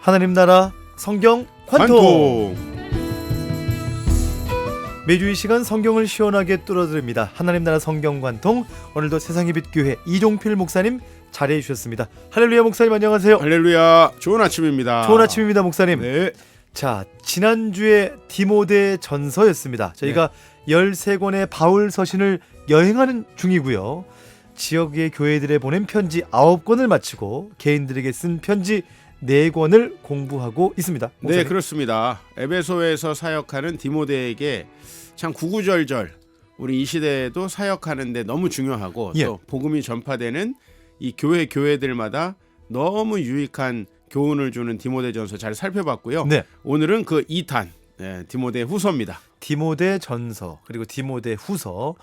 하나님 나라 성경 관통. 매주 이 시간 성경을 시원하게 뚫어드립니다. 하나님 나라 성경 관통. 오늘도 세상의 빛 교회 이종필 목사님 자리해 주셨습니다. 할렐루야 목사님 안녕하세요. 할렐루야. 좋은 아침입니다. 좋은 아침입니다 목사님. 네. 자, 지난주에 디모데 전서였습니다. 저희가 13권의 바울 서신을 여행하는 중이고요. 지역의 교회들에 보낸 편지 9권을 마치고 개인들에게 쓴 편지 4권을 공부하고 있습니다. 목사님. 네, 그렇습니다. 에베소에서 사역하는 디모데에게 참 구구절절 우리 이 시대에도 사역하는데 너무 중요하고 또 복음이 전파되는 이 교회들마다 너무 유익한 교훈을 주는 디모데전서 잘 살펴봤고요. 네. 오늘은 그 2탄 디모데 후서입니다. 디모데 전서 그리고 디모데 후서.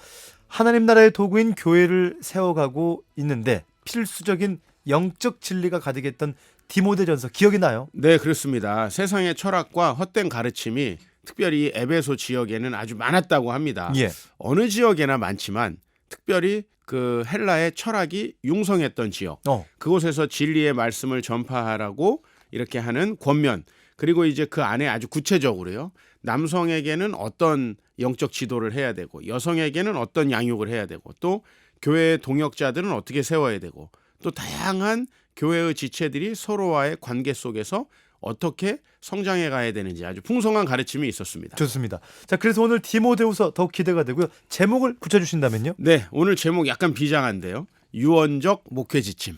하나님 나라의 도구인 교회를 세워가고 있는데 필수적인 영적 진리가 가득했던 디모데 전서 기억이 나요? 네, 그렇습니다. 세상의 철학과 헛된 가르침이 특별히 에베소 지역에는 아주 많았다고 합니다. 어느 지역에나 많지만 특별히 그 헬라의 철학이 융성했던 지역, 그곳에서 진리의 말씀을 전파하라고 이렇게 하는 권면, 그리고 이제 그 안에 아주 구체적으로요, 남성에게는 어떤 영적 지도를 해야 되고 여성에게는 어떤 양육을 해야 되고 또 교회의 동역자들은 어떻게 세워야 되고 또 다양한 교회의 지체들이 서로와의 관계 속에서 어떻게 성장해 가야 되는지 아주 풍성한 가르침이 있었습니다. 좋습니다. 자, 그래서 오늘 디모데후서 더욱 기대가 되고요. 제목을 붙여주신다면요? 네, 오늘 제목 약간 비장한데요. 유언적 목회 지침.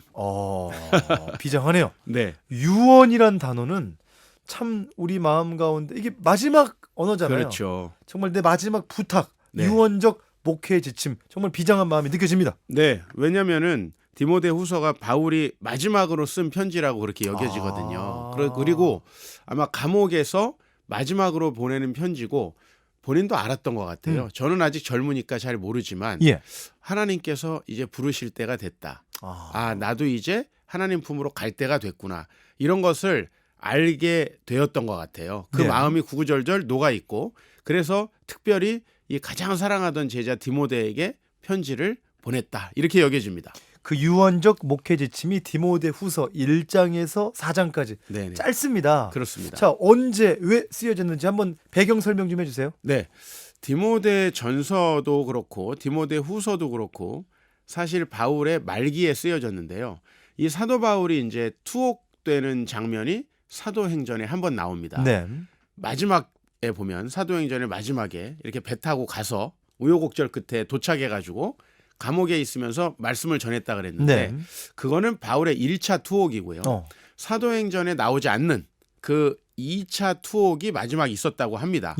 비장하네요. 네, 유언이란 단어는 참 우리 마음 가운데 이게 마지막 언어잖아요. 그렇죠. 정말 내 마지막 부탁, 유언적 목회 지침, 정말 비장한 마음이 느껴집니다. 왜냐면은 디모데 후서가 바울이 마지막으로 쓴 편지라고 그렇게 여겨지거든요. 그리고 아마 감옥에서 마지막으로 보내는 편지고 본인도 알았던 것 같아요. 저는 아직 젊으니까 잘 모르지만 하나님께서 이제 부르실 때가 됐다. 나도 이제 하나님 품으로 갈 때가 됐구나. 이런 것을 알게 되었던 것 같아요. 그 마음이 구구절절 녹아있고 그래서 특별히 이 가장 사랑하던 제자 디모데에게 편지를 보냈다. 이렇게 여겨집니다. 그 유언적 목회 지침이 디모데 후서 1장에서 4장까지 짧습니다. 그렇습니다. 자, 언제 왜 쓰여졌는지 한번 배경 설명 좀 해주세요. 네, 디모데 전서도 그렇고 디모데 후서도 그렇고 사실 바울의 말기에 쓰여졌는데요. 이 사도 바울이 이제 투옥되는 장면이 사도행전에 한번 나옵니다. 마지막에 보면 사도행전의 마지막에 이렇게 배 타고 가서 우여곡절 끝에 도착해가지고 감옥에 있으면서 말씀을 전했다 그랬는데 그거는 바울의 1차 투옥이고요. 사도행전에 나오지 않는 그 2차 투옥이 마지막에 있었다고 합니다.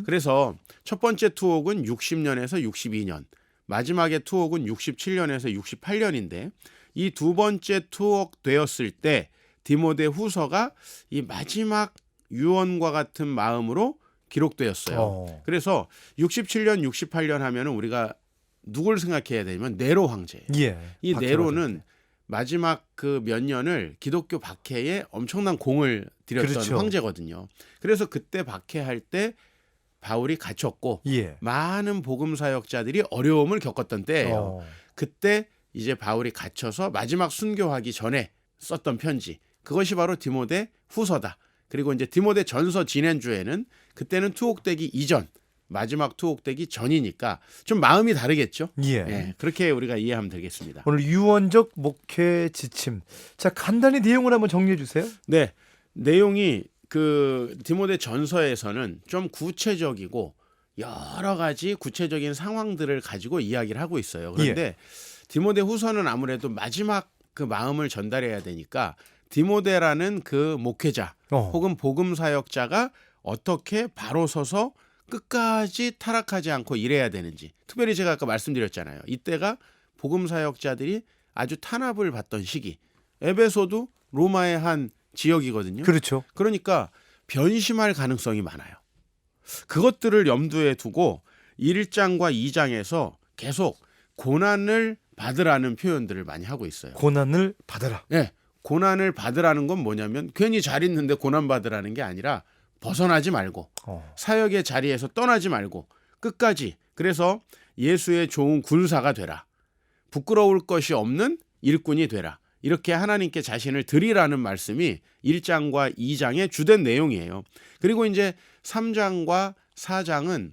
그래서 첫 번째 투옥은 60년에서 62년, 마지막에 투옥은 67년에서 68년인데 이 두 번째 투옥 되었을 때 디모데 후서가 이 마지막 유언과 같은 마음으로 기록되었어요. 그래서 67년, 68년 하면은 우리가 누굴 생각해야 되냐면 네로 황제예요. 이 네로는 마지막 그 몇 년을 기독교 박해에 엄청난 공을 들였던 황제거든요. 그래서 그때 박해할 때 바울이 갇혔고 많은 복음 사역자들이 어려움을 겪었던 때예요. 그때 이제 바울이 갇혀서 마지막 순교하기 전에 썼던 편지. 그것이 바로 디모데 후서다. 그리고 이제 디모데 전서 진행주에는 그때는 투옥되기 이전, 마지막 투옥되기 전이니까 좀 마음이 다르겠죠. 그렇게 우리가 이해하면 되겠습니다. 오늘 유언적 목회 지침. 자, 간단히 내용을 한번 정리해 주세요. 네, 내용이 그 디모데 전서에서는 좀 구체적이고 여러 가지 구체적인 상황들을 가지고 이야기를 하고 있어요. 그런데 디모데 후서는 아무래도 마지막 그 마음을 전달해야 되니까 디모데라는 그 목회자 혹은 복음 사역자가 어떻게 바로 서서 끝까지 타락하지 않고 일해야 되는지, 특별히 제가 아까 말씀드렸잖아요. 이때가 복음 사역자들이 아주 탄압을 받던 시기. 에베소도 로마의 한 지역이거든요. 그렇죠. 그러니까 변심할 가능성이 많아요. 그것들을 염두에 두고 1장과 2장에서 계속 고난을 받으라는 표현들을 많이 하고 있어요. 고난을 받으라. 네, 고난을 받으라는 건 뭐냐면 괜히 잘 있는데 고난 받으라는 게 아니라 벗어나지 말고 사역의 자리에서 떠나지 말고 끝까지, 그래서 예수의 좋은 군사가 되라. 부끄러울 것이 없는 일꾼이 되라. 이렇게 하나님께 자신을 드리라는 말씀이 1장과 2장의 주된 내용이에요. 그리고 이제 3장과 4장은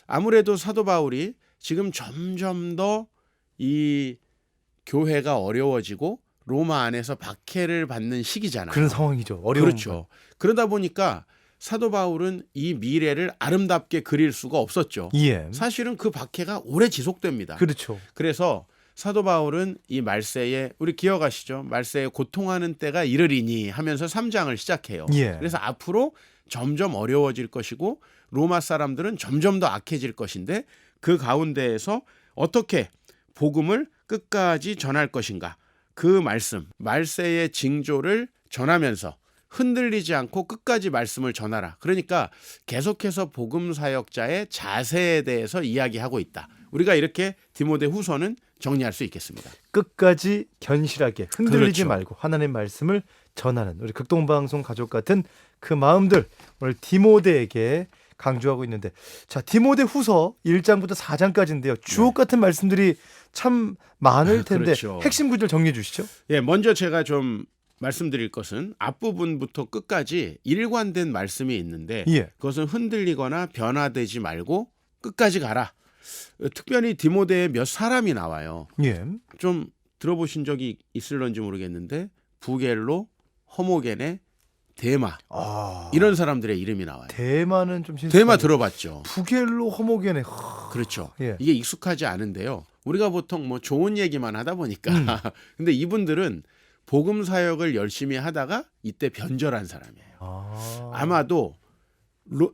아무래도 사도 바울이 지금 점점 더 이 교회가 어려워지고 로마 안에서 박해를 받는 시기잖아요. 그런 상황이죠. 어려운 그렇죠. 그러다 보니까 사도 바울은 이 미래를 아름답게 그릴 수가 없었죠. 예. 사실은 그 박해가 오래 지속됩니다. 그렇죠. 그래서 사도 바울은 이 말세에 우리 기억하시죠? 말세에 고통하는 때가 이르리니 하면서 3장을 시작해요. 예. 그래서 앞으로 점점 어려워질 것이고 로마 사람들은 점점 더 악해질 것인데 그 가운데에서 어떻게 복음을 끝까지 전할 것인가? 그 말씀, 말세의 징조를 전하면서 흔들리지 않고 끝까지 말씀을 전하라. 그러니까 계속해서 복음 사역자의 자세에 대해서 이야기하고 있다. 우리가 이렇게 디모데 후서는 정리할 수 있겠습니다. 끝까지 견실하게 흔들리지 그렇죠. 말고 하나님의 말씀을 전하는 우리 극동방송 가족 같은 그 마음들 오늘 디모데에게 강조하고 있는데, 자, 디모데 후서 1장부터 4장까지인데요. 주옥 같은 말씀들이 참 많을 텐데 그렇죠. 핵심 구절 정리해 주시죠. 예, 먼저 제가 좀 말씀드릴 것은 앞부분부터 끝까지 일관된 말씀이 있는데 예. 그것은 흔들리거나 변화되지 말고 끝까지 가라. 특별히 디모데에 몇 사람이 나와요. 예. 좀 들어보신 적이 있을런지 모르겠는데 부겔로, 허모게네, 데마 이런 사람들의 이름이 나와요. 대마는 좀 데마 들어봤죠. 부겔로 허모게네. 그렇죠. 예. 이게 익숙하지 않은데요. 우리가 보통 뭐 좋은 얘기만 하다 보니까 근데 이분들은 복음 사역을 열심히 하다가 이때 변절한 사람이에요. 아마도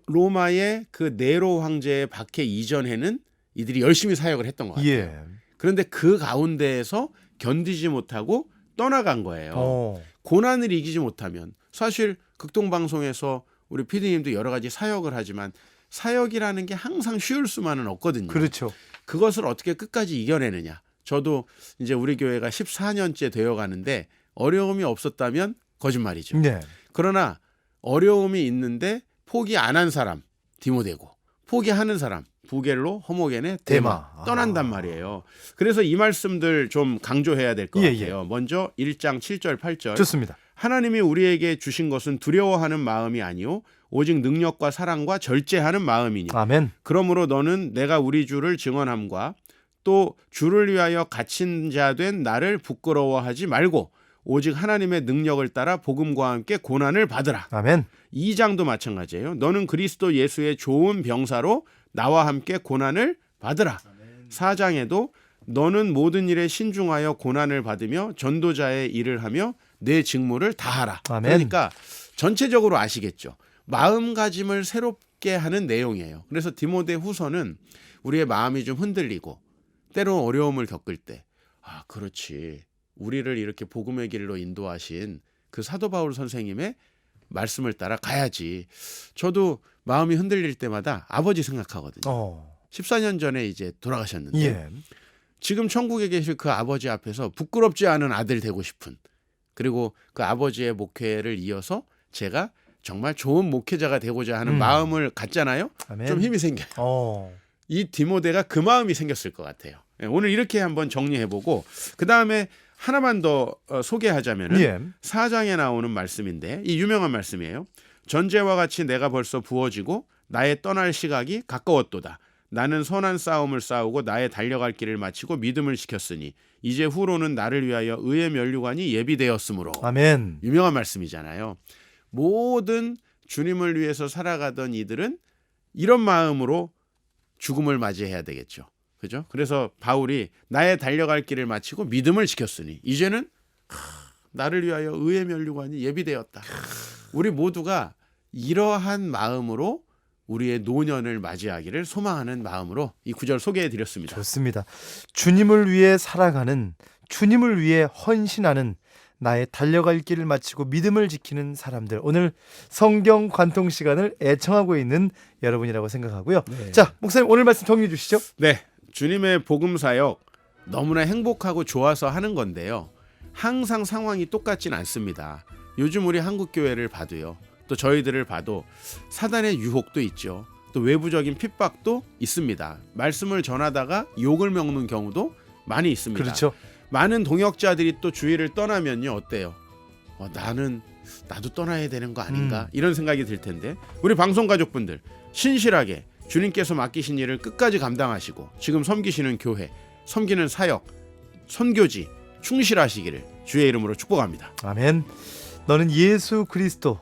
로마의 그 네로 황제의 박해 이전에는 이들이 열심히 사역을 했던 것 같아요. 예. 그런데 그 가운데에서 견디지 못하고 떠나간 거예요. 고난을 이기지 못하면 사실 극동방송에서 우리 PD님도 여러 가지 사역을 하지만 사역이라는 게 항상 쉬울 수만은 없거든요. 그렇죠. 그것을 어떻게 끝까지 이겨내느냐. 저도 이제 우리 교회가 14년째 되어 가는데 어려움이 없었다면 거짓말이죠. 네. 그러나 어려움이 있는데 포기 안 한 사람 디모데고 포기하는 사람 부겔로, 허모게네, 데마 떠난단 말이에요. 그래서 이 말씀들 좀 강조해야 될 것 같아요. 먼저 1장 7절 8절. 좋습니다. 하나님이 우리에게 주신 것은 두려워하는 마음이 아니요 오직 능력과 사랑과 절제하는 마음이니. 아멘. 그러므로 너는 내가 우리 주를 증언함과 또 주를 위하여 갇힌 자 된 나를 부끄러워하지 말고 오직 하나님의 능력을 따라 복음과 함께 고난을 받으라. 아멘. 2장도 마찬가지예요. 너는 그리스도 예수의 좋은 병사로 나와 함께 고난을 받으라. 4장에도 너는 모든 일에 신중하여 고난을 받으며 전도자의 일을 하며 내 직무를 다하라. 아멘. 그러니까 전체적으로 아시겠죠. 마음가짐을 새롭게 하는 내용이에요. 그래서 디모데 후서는 우리의 마음이 좀 흔들리고 때로 어려움을 겪을 때 그렇지. 우리를 이렇게 복음의 길로 인도하신 그 사도 바울 선생님의 말씀을 따라 가야지. 저도 마음이 흔들릴 때마다 아버지 생각하거든요. 14년 전에 이제 돌아가셨는데 예. 지금 천국에 계실 그 아버지 앞에서 부끄럽지 않은 아들 되고 싶은, 그리고 그 아버지의 목회를 이어서 제가 정말 좋은 목회자가 되고자 하는 마음을 갖잖아요. 아멘. 좀 힘이 생겨요. 이 디모데가 그 마음이 생겼을 것 같아요. 오늘 이렇게 한번 정리해보고 그 다음에 하나만 더 소개하자면은 4장에 나오는 말씀인데 이 유명한 말씀이에요. 전제와 같이 내가 벌써 부어지고 나의 떠날 시각이 가까웠도다. 나는 선한 싸움을 싸우고 나의 달려갈 길을 마치고 믿음을 지켰으니 이제 후로는 나를 위하여 의의 면류관이 예비되었으므로. 아멘. 유명한 말씀이잖아요. 모든 주님을 위해서 살아가던 이들은 이런 마음으로 죽음을 맞이해야 되겠죠. 그죠? 그래서 바울이 나의 달려갈 길을 마치고 믿음을 지켰으니 이제는 나를 위하여 의의 면류관이 예비되었다. 우리 모두가 이러한 마음으로 우리의 노년을 맞이하기를 소망하는 마음으로 이 구절 소개해 드렸습니다. 좋습니다. 주님을 위해 살아가는, 주님을 위해 헌신하는 나의 달려갈 길을 마치고 믿음을 지키는 사람들, 오늘 성경 관통 시간을 애청하고 있는 여러분이라고 생각하고요. 자, 목사님 오늘 말씀 정리해 주시죠. 네, 주님의 복음 사역 너무나 행복하고 좋아서 하는 건데요. 항상 상황이 똑같진 않습니다. 요즘 우리 한국 교회를 봐도요. 또 저희들을 봐도 사단의 유혹도 있죠. 또 외부적인 핍박도 있습니다. 말씀을 전하다가 욕을 먹는 경우도 많이 있습니다. 그렇죠. 많은 동역자들이 또 주위를 떠나면요 어때요? 나도 떠나야 되는 거 아닌가 이런 생각이 들 텐데 우리 방송 가족분들 신실하게 주님께서 맡기신 일을 끝까지 감당하시고 지금 섬기시는 교회, 섬기는 사역, 선교지 충실하시기를 주의 이름으로 축복합니다. 아멘. 너는 예수 그리스도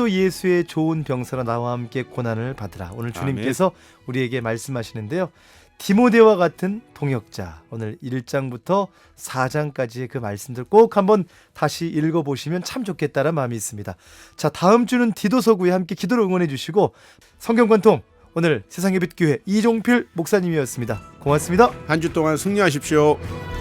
예수의 좋은 병사로 나와 함께 고난을 받으라. 오늘 주님께서 우리에게 말씀하시는데요. 디모데와 같은 동역자, 오늘 1장부터 4장까지의 그 말씀들 꼭 한번 다시 읽어보시면 참 좋겠다는 마음이 있습니다. 자, 다음 주는 디도서구에 함께 기도로 응원해 주시고 성경관통 오늘 세상의 빛 교회 이종필 목사님이었습니다. 고맙습니다. 한 주 동안 승리하십시오.